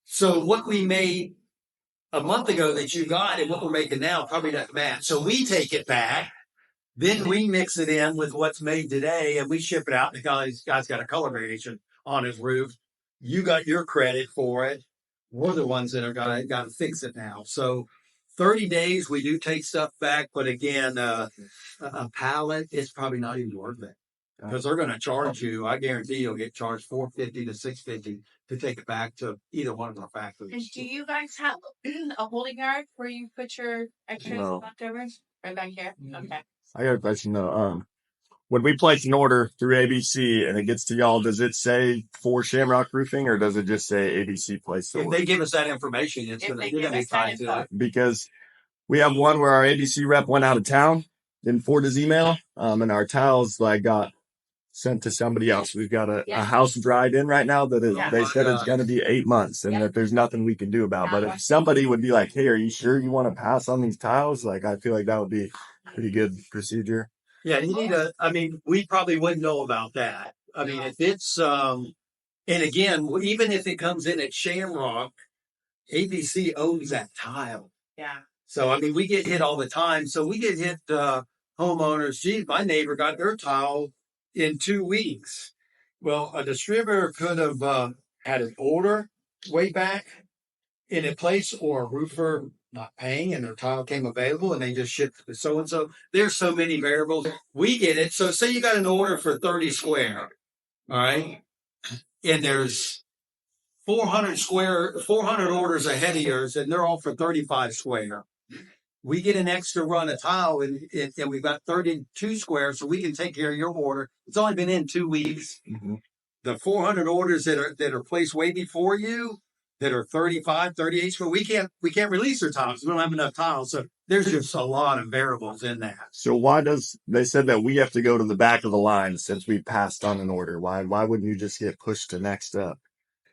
So what we made a month ago that you got and what we're making now probably doesn't match. So we take it back, then we mix it in with what's made today and we ship it out. The guy's got a color variation on his roof. You got your credit for it. We're the ones that are got to fix it now. So 30 days, we do take stuff back. But again, a pallet is probably not even worth it because they're going to charge you. I guarantee you'll get charged $450 to $650 to take it back to either one of our factories. And do you guys have a holding yard where you put your extra leftovers? Right back here? Okay. I got a question though. When we place an order through ABC and it gets to y'all, does it say for Shamrock Roofing or does it just say ABC placed the If order? they give us that information, it's going to be tied to it. Because we have one where our ABC rep went out of town, didn't forward his email, and our tiles got sent to somebody else. We've got a house dried in right now that they said it's going to be 8 months and that there's nothing we can do about. But if somebody would be like, hey, are you sure you want to pass on these tiles? I feel like that would be a pretty good procedure. Yeah, we probably wouldn't know about that. If it's, and again, even if it comes in at Shamrock, ABC owns that tile. Yeah. So, we get hit all the time. So we get hit, homeowners. Geez, my neighbor got their tile in 2 weeks. Well, a distributor could have, had an order way back in a place or a roofer not paying and their tile came available and they just shipped it to so-and-so. There's so many variables. We get it. So say you got an order for 30 square. All right. And there's 400 orders ahead of yours and they're all for 35 square. We get an extra run of tile and we've got 32 square. So we can take care of your order. It's only been in 2 weeks. Mm-hmm. The 400 orders that are placed way before you, that are 35, 38 square, we can't release their tiles. We don't have enough tiles. So there's just a lot of variables in that. So they said that we have to go to the back of the line since we passed on an order. Why wouldn't you just get pushed to next up?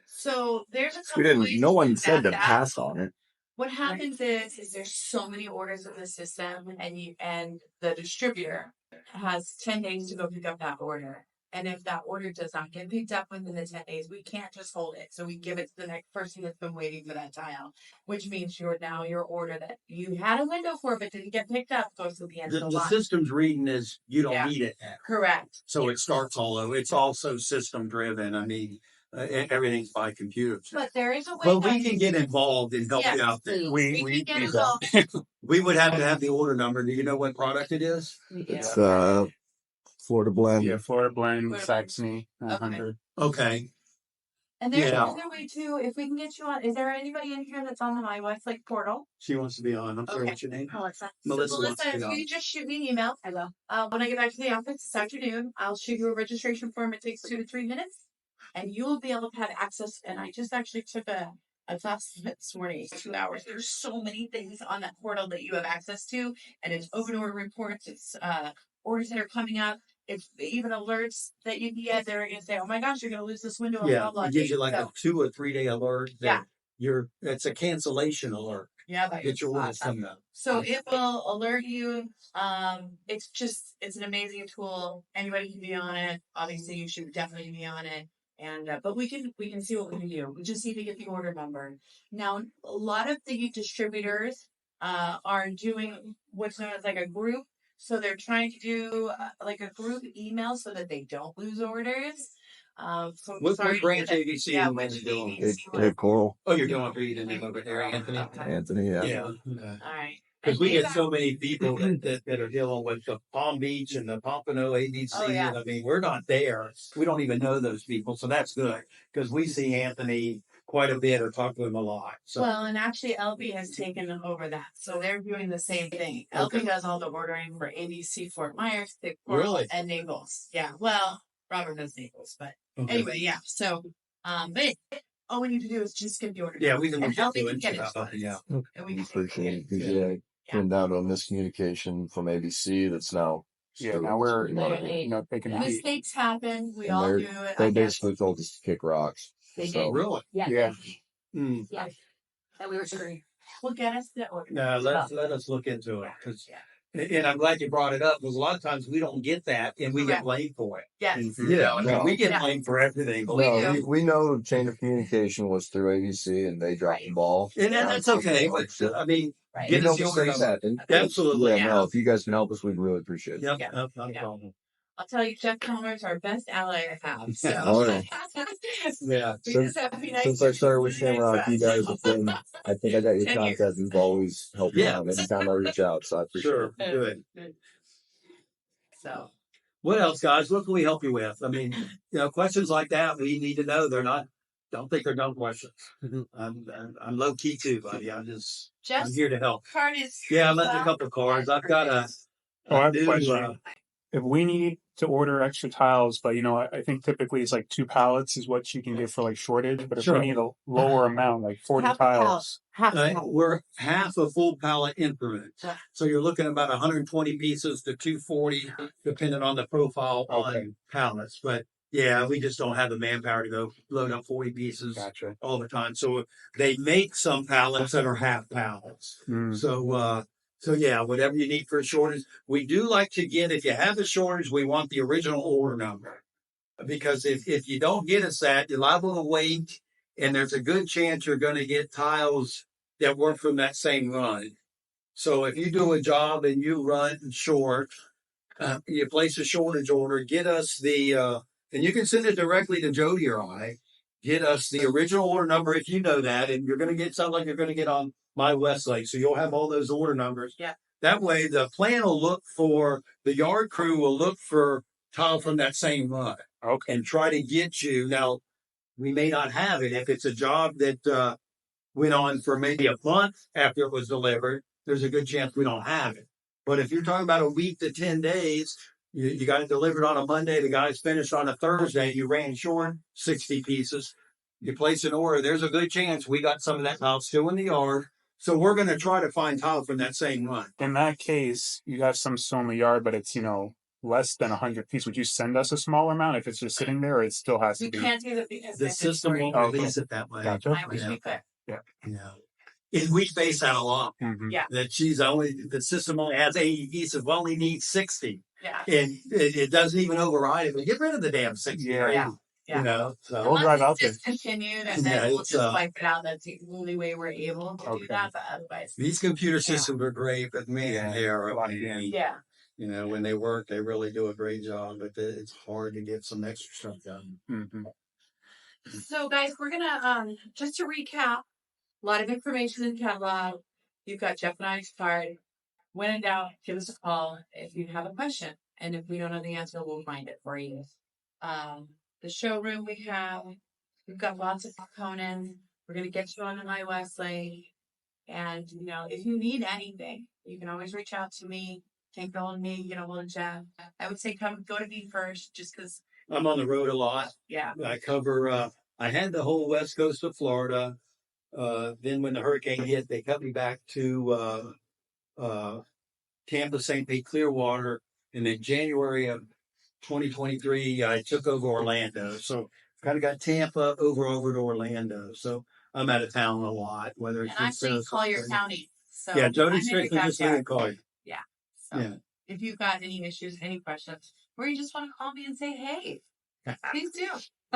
So there's a couple No one said to pass on it. What happens is there's so many orders in the system and the distributor has 10 days to go pick up that order. And if that order does not get picked up within the 10 days, we can't just hold it. So we give it to the next person that's been waiting for that tile, which means your order that you had a window for but didn't get picked up goes to the end of the The line. system's reading is you don't Yeah. need it now. Correct. So it starts all over. It's also system driven. I mean, everything's by computers. But there is a way. But we can get involved and help Yes, you out there. please. We can get involved. We would have to have the order number. Do you know what product it is? It's Florida blend. Yeah, Florida blend, Florida Saxony, Okay. 100. Okay. And there's Yeah. another way too. If we can get you on, is there anybody in here that's on the My Westlake portal? She wants to be on. I'm sorry, Okay. what's your name? Melissa. Melissa So wants to Melissa, be if on. you just shoot me an email, I will. When I get back to the office this afternoon, I'll shoot you a registration form. It takes 2 to 3 minutes, and you will be able to have access. And I just actually took a class this morning, 2 hours. There's so many things on that portal that you have access to, and it's open order reports. It's orders that are coming up. It's even alerts that you can get. They're going to say, "Oh my gosh, you're going to lose this window." Yeah, Blah, blah, it gives you blah. like a 2 or 3 day alert. That Yeah. it's a cancellation alert. Yeah, but Get your orders coming up. so it will alert you. It's an amazing tool. Anybody can be on it. Obviously, you should definitely be on it. And but we can see what we can do. We just need to get the order number. Now, a lot of the distributors are doing what's known as like a group. So they're trying to do like a group email so that they don't lose orders. So What sorry to branch hear that. ABC Yeah, you which want to do? ABC? Coral. Oh, you're doing for you to name over there, Anthony? Anthony, yeah. Yeah. All right. Because And we they've get so many people that are dealing with the Palm Beach and the Pompano ABC. Oh, yeah. And I mean, we're not there. We don't even know those people. So that's good because we see Anthony quite a bit or talk to him a lot. So Well, and actually, LB has taken over that, so they're doing the same thing. Okay. LB does all the ordering for ABC, Fort Myers, Thick Coral, Really? and Naples. Yeah, well, Robert does Naples, but anyway, yeah. So, but all we need to do is just get the order. Yeah, we can and look LB into can it. get it. to us, Yeah. and we can Appreciate it. 'Cause, Yeah. turned out on miscommunication from ABC that's now. Yeah, now we're Right. taking the heat. Mistakes happen. We And all they're- do it. They I guess. basically told us to kick rocks. They So- did. Really? Yeah. Mm. Yeah, and we were screwed. Well, get us the order. No, let us look into it. Cause, Yeah. and I'm glad you brought it up because a lot of times we don't get that and we get Correct. blamed for it. Yes. You know, I mean, No. we get Yeah. blamed for everything. We No, do. we know the chain of communication was through ABC and they dropped the ball. And that's okay. But, I mean, Right. get We know us the order mistakes number. happen. Absolutely. Yeah, no, if you guys can help us, we'd really appreciate it. Yep, Yeah. not a Yeah. problem. I'll tell you, Jeff Chalmers, our best ally I have. So. Oh, yeah. Yeah. We Since- just have to be nice Since to I started with each Shamrock, you guys have been, I think I got your 10 years. contact. You've always helped me Yeah. out anytime I reach out. So I appreciate Sure. it. Good. So What else, guys? What can we help you with? I mean, questions like that, we need to know. Don't think they're dumb questions. I'm low key too, buddy. I'm Jeff's here to help. card is. Yeah, I left a couple of cards. I've got Oh, I have a new, question. If we need to order extra tiles, but I think typically it's like 2 pallets is what you can get for like shortage. But if Sure. we need a lower amount, like 40 Half a pallet. tiles, we're half a full pallet increment. Yeah. So you're looking at about 120 pieces to 240, depending on the profile on pallets. But yeah, we just don't have the manpower to go load up 40 pieces gotcha. all the time. So they make some pallets that are half pallets. Mm. So yeah, whatever you need for a shortage. We do like to get, if you have the shortage, we want the original order number. Because if you don't get us that, you're liable to wait, and there's a good chance you're going to get tiles that work from that same run. So if you do a job and you run short, you place a shortage order, get us and you can send it directly to Jody or I. Get us the original order number if you know that, and you're going to get something like you're going to get on My Westlake. So you'll have all those order numbers. Yeah. That way, the yard crew will look for tile from that same run Okay. and try to get you. Now, we may not have it if it's a job that went on for maybe a month after it was delivered. There's a good chance we don't have it. But if you're talking about a week to 10 days, you got it delivered on a Monday, the guy's finished on a Thursday, you ran short 60 pieces, you place an order, there's a good chance we got some of that tile still in the yard. So we're going to try to find tile from that same run. In that case, you have some still in the yard, but it's less than 100 pieces. Would you send us a smaller amount if it's just sitting there, or it still has to We be? can't do that because The system won't release it that way. Gotcha. I wish we could. Yeah. And we face that a lot. Mhm. Yeah. That the system only has 80 pieces, we only need 60. Yeah. And it doesn't even override it. But get rid of the damn 60. Yeah. Yeah. You know, so We'll drive out there. Discontinued, and Yeah, then we'll it's, just wipe it out. That's the only way we're able to do Okay. that. But otherwise, these computer systems are great, but man, Yeah, they are a lot of games. yeah. you know, when they work, they really do a great job, but it's hard to get some extra stuff done. Mm-hmm. So, guys, we're gonna just to recap, a lot of information in the catalog. You've got Jeff and I's card. When in doubt, give us a call if you have a question, and if we don't know the answer, we'll find it for you. The showroom we've got lots of components. We're gonna get you on an iOS link, and you know, if you need anything, you can always reach out to me. Can't go on me, get a hold of Jeff. I would say go to me first, just because. I'm on the road a lot. Yeah. I cover, I had the whole west coast of Florida. Then when the hurricane hit, they cut me back to Tampa, St. Pete, Clearwater. And then January of 2023, I took over Orlando. So kind of got Tampa over to Orlando. So I'm out of town a lot, whether it's And I'm saying Collier County. So yeah, Jody I'm in strictly your just let it backyard. call you. Yeah. So Yeah. if you've got any issues, any questions, or you just want to call me and say, hey, please do.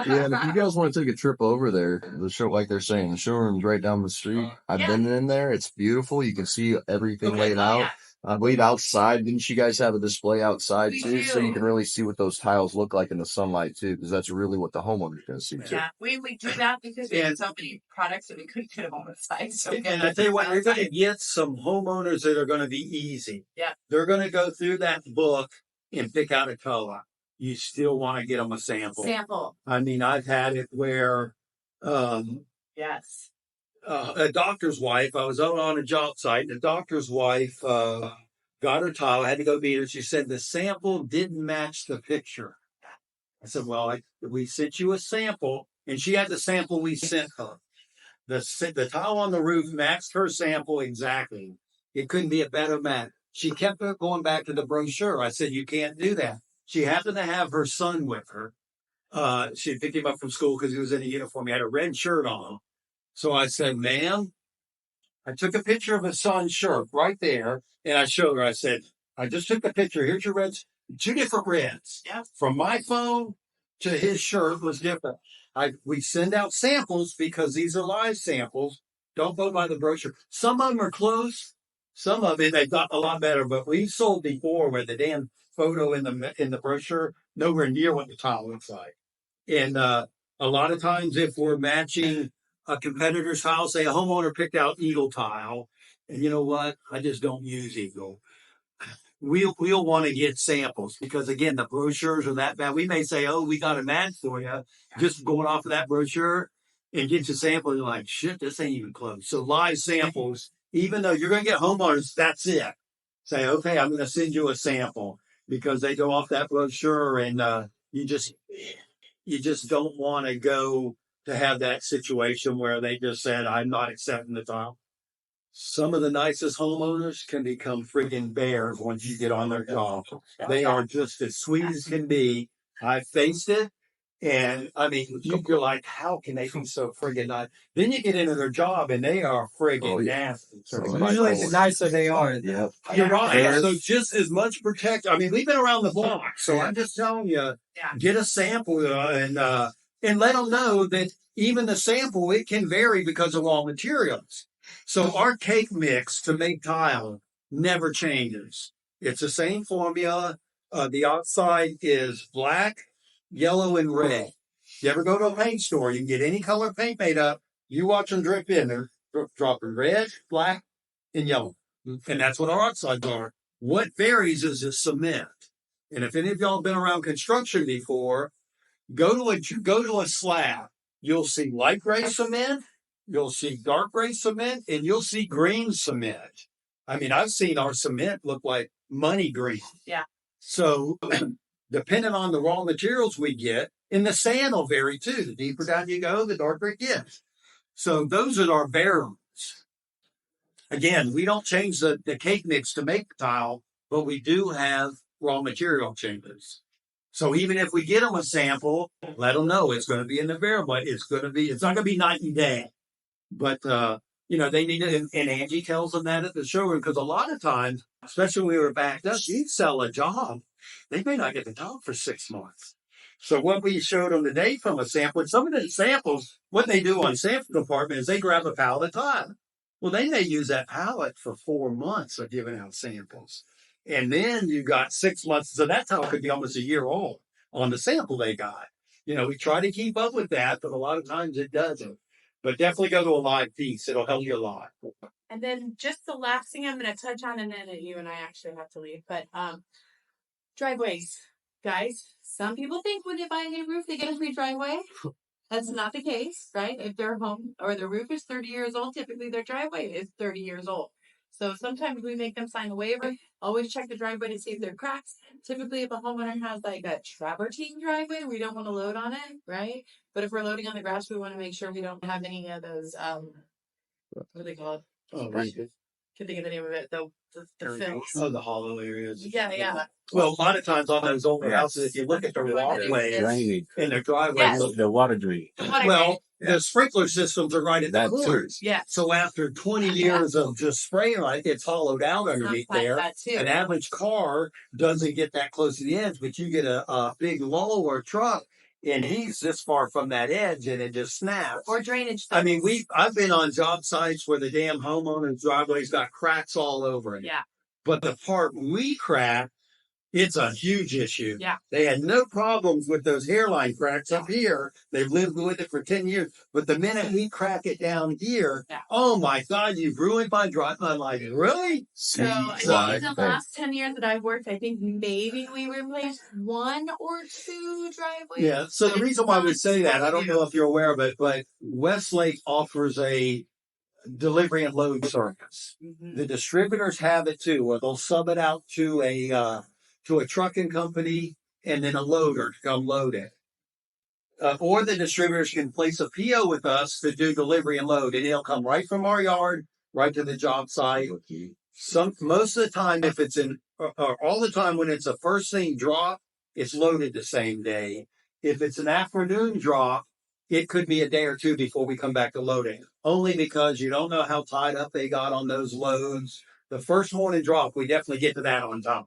Yeah, and if you guys want to take a trip over there, the show, like they're saying, the showroom's right down the street. I've Yeah. been in there. It's beautiful. You can see everything Okay, laid oh, out. yeah. Laid outside. Didn't you guys have a display outside We too? So do. you can really see what those tiles look like in the sunlight too, because that's really what the homeowner's going to see too. Yeah, we do that because we have so many products that we couldn't get them on the site. So And I tell you what, you're going to get some homeowners that are going to be easy. Yeah. They're going to go through that book and pick out a color. You still want to get them a sample. I mean, I've had it where Yes. a doctor's wife, I was out on a job site, and the doctor's wife got her tile, I had to go meet her. She said the sample didn't match the picture. I said, well, we sent you a sample, and she had the sample we sent her. The tile on the roof matched her sample exactly. It couldn't be a better match. She kept going back to the brochure. I said, you can't do that. She happened to have her son with her. She picked him up from school because he was in a uniform. He had a red shirt on. So I said, ma'am, I took a picture of his son's shirt right there, and I showed her. I said, I just took the picture. Here's your reds. 2 different reds. Yeah. From my phone to his shirt was different. We send out samples because these are live samples. Don't go by the brochure. Some of them are close. Some of it they've got a lot better. But we've sold before where the damn photo in the brochure nowhere near what the tile looks like. And a lot of times, if we're matching a competitor's tile, say a homeowner picked out Eagle tile, and you know what? I just don't use Eagle. We'll want to get samples because again, the brochures are that bad. We may say, "Oh, we got a match for you," just going off of that brochure, and get your sample. You're like, "Shit, this ain't even close." So live samples, even though you're going to get homeowners, that's it. Say, "Okay, I'm going to send you a sample," because they go off that brochure, and you just don't want to go to have that situation where they just said, I'm not accepting the tile. Some of the nicest homeowners can become friggin' bears once you get on their job. They are just as sweet as can be. I faced it. And I mean, you're like, how can they be so friggin' nice? Then you get into their job and they are friggin' nasty. Usually the nicer they are. Yeah. You're right. Yeah. So just as much protect. I mean, we've been around the block, so I'm just telling you, get a sample and let them know that even the sample it can vary because of raw materials. So our cake mix to make tile never changes. It's the same formula. The outside is black, yellow, and red. You ever go to a paint store, you can get any color paint made up. You watch them drip in there, dropping red, black, and yellow. And that's what our outsides are. What varies is the cement. And if any of y'all have been around construction before, go to a slab. You'll see light gray cement, you'll see dark gray cement, and you'll see green cement. I mean, I've seen our cement look like money green. Yeah. So depending on the raw materials we get, and the sand will vary too. The deeper down you go, the darker it gets. So those are our variables. Again, we don't change the cake mix to make tile, but we do have raw material changes. So even if we get them a sample, let them know it's going to be in the variable. It's not going to be night and day. But They need to, and Angie tells them that at the showroom, because a lot of times, especially when we were backed up, you sell a job, they may not get the job for 6 months. So what we showed them today from a sample, and some of the samples, what they do on sample compartment is they grab a pallet at a time. Well, they may use that pallet for 4 months of giving out samples. And then you got 6 months. So that towel could be almost a year old on the sample they got. We try to keep up with that, but a lot of times it doesn't. But definitely go to a live piece. It'll help you a lot. And then just the last thing I'm going to touch on, and then you and I actually have to leave, but driveways. Guys, some people think when they buy a new roof, they get a free driveway. That's not the case, right? If their home or their roof is 30 years old, typically their driveway is 30 years old. So sometimes we make them sign a waiver. Always check the driveway to see if there are cracks. Typically, if a homeowner has like a travertine driveway, we don't want to load on it, right? But if we're loading on the grass, we want to make sure we don't have any of those, what are they called? Oh, right. Can't think of the name of it. The fills. Oh, the hollow areas. Yeah. Well, a lot of times on those older houses, if you look at their walkways and their driveways, Yes. The water drain. well, the sprinkler systems are right at the That too. corners. Yeah. So after 20 years of just spraying, like it's hollowed out underneath there. That too. An average car doesn't get that close to the edge, but you get a big low or truck, and he's this far from that edge, and it just snaps. Or drainage. I mean, I've been on job sites where the damn homeowner's driveway's got cracks all over it. Yeah. But the part we cracked, it's a huge issue. Yeah. They had no problems with those hairline cracks up here. They've lived with it for 10 years. But the minute we crack it down here, oh my God, you've ruined my drive. I'm like, really? So I think in the last 10 years that I've worked, I think maybe we replaced 1 or 2 driveways. Yeah. So the reason why we say that, I don't know if you're aware of it, but Westlake offers a delivery and load service. Mm-hmm. The distributors have it too, where they'll sub it out to a trucking company and then a loader to come load it. Or the distributors can place a PO with us to do delivery and load, and it'll come right from our yard, right to the job site. Most of the time, if it's or all the time when it's a first thing drop, it's loaded the same day. If it's an afternoon drop, it could be a day or 2 before we come back to loading. Only because you don't know how tied up they got on those loads. The first morning drop, we definitely get to that on time.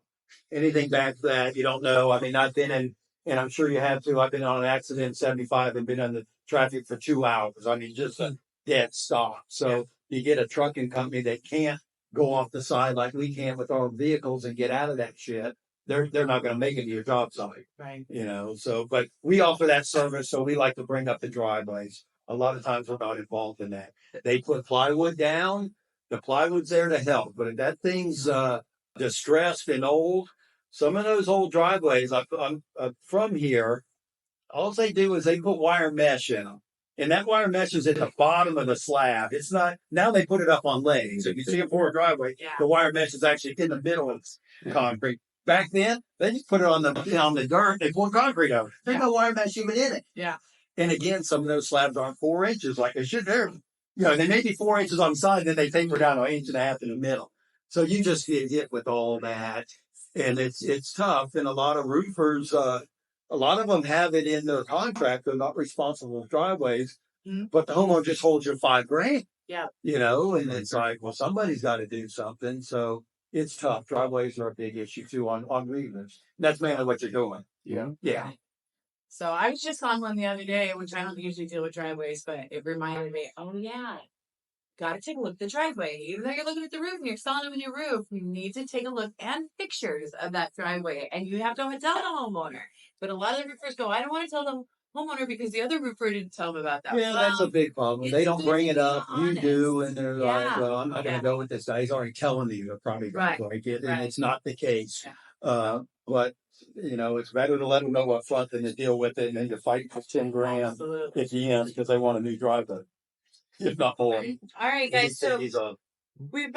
Anything back to that, you don't know. I mean, I've been in, and I'm sure you have too, I've been on an accident in 75 and been on the traffic for 2 hours. I mean, just a dead stop. So you get a trucking company that can't go off the side like we can with our vehicles and get out of that shit. They're not going to make it to your job site. Right. So, but we offer that service. So we like to bring up the driveways. A lot of times we're not involved in that. They put plywood down. The plywood's there to help. But if that thing's, distressed and old, some of those old driveways, I'm from here, all they do is they put wire mesh in them. And that wire mesh is at the bottom of the slab. It's not, now they put it up on legs. If you see a poor driveway, the wire mesh is actually in the middle of concrete. Back then, they just put it on the dirt. They poured concrete over it. There's no wire mesh even in it. Yeah. And again, some of those slabs aren't 4 inches like they should. They may be 4 inches on the side, then they taper down 1.5 inches in the middle. So you just get hit with all that, and it's tough. And a lot of roofers, a lot of them have it in their contract. They're not responsible for driveways, but the homeowner just holds your $5,000. Yeah. And it's like, well, somebody's got to do something. So it's tough. Driveways are a big issue too on roofers. That's mainly what you're doing. Yeah. Yeah. So I was just on one the other day, which I don't usually deal with driveways, but it reminded me, oh yeah, got to take a look at the driveway. Even though you're looking at the roof and you're selling them a new roof, you need to take a look and pictures of that driveway. And you have to tell the homeowner. But a lot of the roofers go, I don't want to tell the homeowner because the other roofer didn't tell them about that. Yeah, that's a big problem. They don't bring it up. You do, and they're like, well, I'm not going to go with this guy. He's already telling you you're probably going to break it, and it's not the case. Yeah. But, it's better to let them know up front than to deal with it and then to fight for $10,000 Absolutely. at the end because they want a new driveway, if not more. All right, guys. So we've